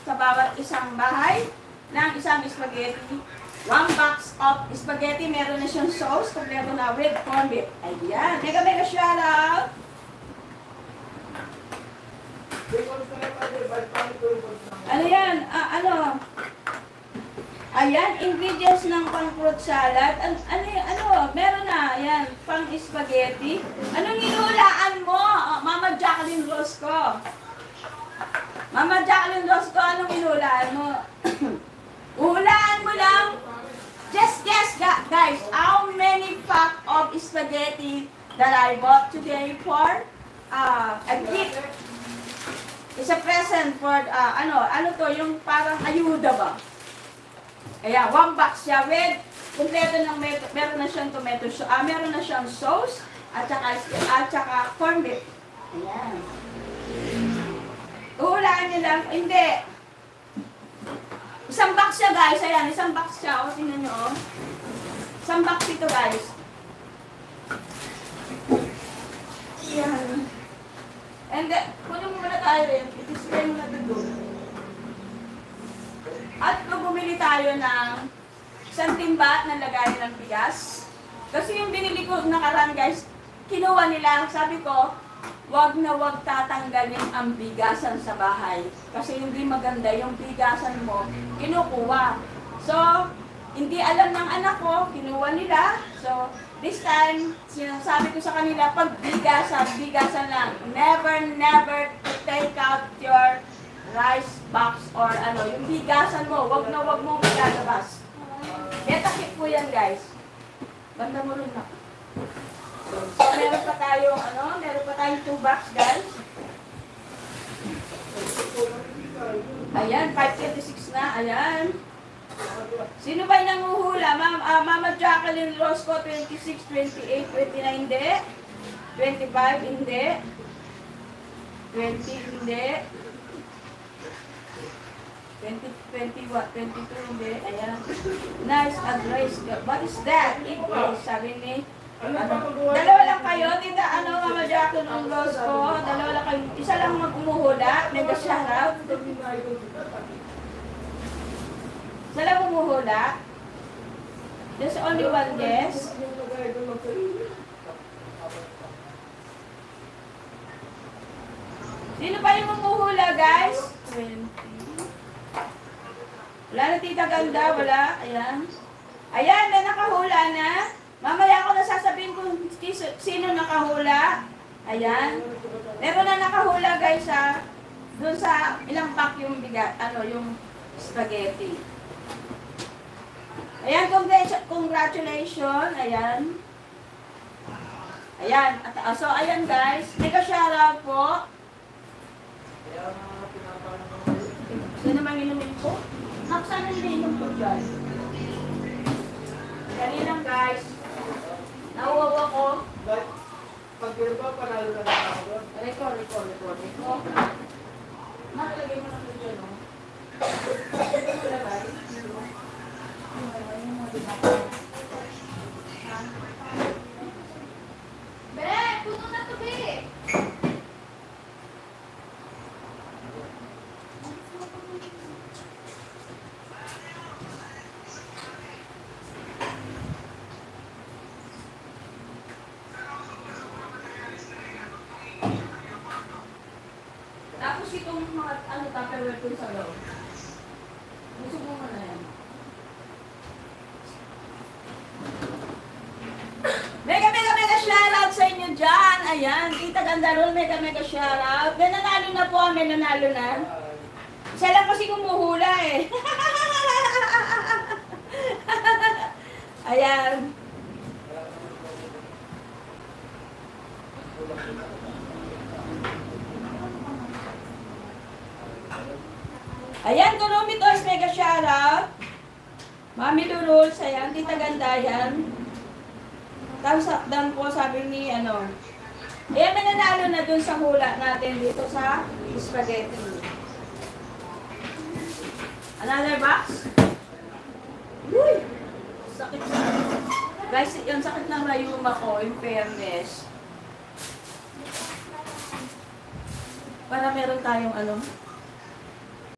sa bawat isang bahay ng isang spaghetti. 1 box of spaghetti, meron na siyang sauce, kompleto na with corned beef. Ayan, mega shoutout! Ano yan? Ayan, ingredients ng pang-fruit salad. Meron na. Ayan, pang-spaghetti. Anong inulaan mo? Mama Jacqueline Rosco. Mama Jacqueline Rosco, anong inulaan mo? Uhulaan mo lang. Just guess, guys, how many pack of spaghetti that I bought today for a gift? It's a present for, yung parang ayuda ba? Ayan, 1 box siya with, kompleto ng, meron na siyang tomato, meron na siyang sauce, at saka corned beef. Ayan. Uhulaan niyo lang, hindi. 1 box siya, guys. Ayan, 1 box siya. O, tingnan nyo, o. 1 box ito, guys. Ayan. And then, kunin mo muna tayo rin. Itisplay mo na doon. At kung bumili tayo ng 1 timba na lagayan ng bigas. Kasi yung binili ko nakaraan, guys, kinuha nila. Sabi ko, wag na wag tatanggalin ang bigasan sa bahay. Kasi hindi maganda yung bigasan mo, kinukuha. So, hindi alam ng anak ko, kinuha nila. So, this time, sinasabi ko sa kanila, pag bigasan lang. Never to take out your rice box or yung bigasan mo, wag na wag mong ilalabas. Betakip po yan, guys. Banda mo rin na. So, meron pa tayong 2 box, guys. Ayan, 5:26 na, ayan. Sino ba yung nanguhula? Mama Jacqueline Rosco, 26, 28, 29, hindi. 25, hindi. 20, hindi. 22, hindi. Ayan. Nice address. What is that? It is, sabi ni, dalawa lang kayo, tita, Mama Jacqueline Rosco, dalawa lang kayo, isa lang mag-umuhula, mega shoutout. Isa lang umuhula. There's only 1 guess. Sino pa yung umuhula, guys? 20. Wala na, tita ganda, wala. Ayan. Ayan, na nakahula na. Mamaya ako nasasabihin kung sino nakahula. Ayan. Meron na nakahula, guys, doon sa ilang pack yung bigat, yung spaghetti. Ayan, congratulations. Ayan. Ayan. So, ayan, guys. Mega shoutout po. Sino naman inumin ko? Saan ang ininom ko dyan? Kaninang, guys. Nauwawa ko. Pag gano'n ba, panalo na lang ako? Record. Nakalagay mo lang dyan, no? Nakalagay. Be, puno na to, Be. Tapos itong mga tupperware ko sa loob. Gusto mo na yan. Mega shoutout sa inyo dyan. Ayan, Tita Gandarol, mega shoutout. May nanalo na po, may nanalo na. Isa lang kasi kumuhula eh. Ayan. Ayan, Kurumi Toys, mega shoutout. Mami Lurul, ayan, Tita Ganda, yan. Tapos down po sabi ni Ayan, may nanalo na dun sa hula natin dito sa spaghetti. Another box? Uy! Sakit na. Guys, yung sakit ng rayuma ko, in fairness. Para meron tayong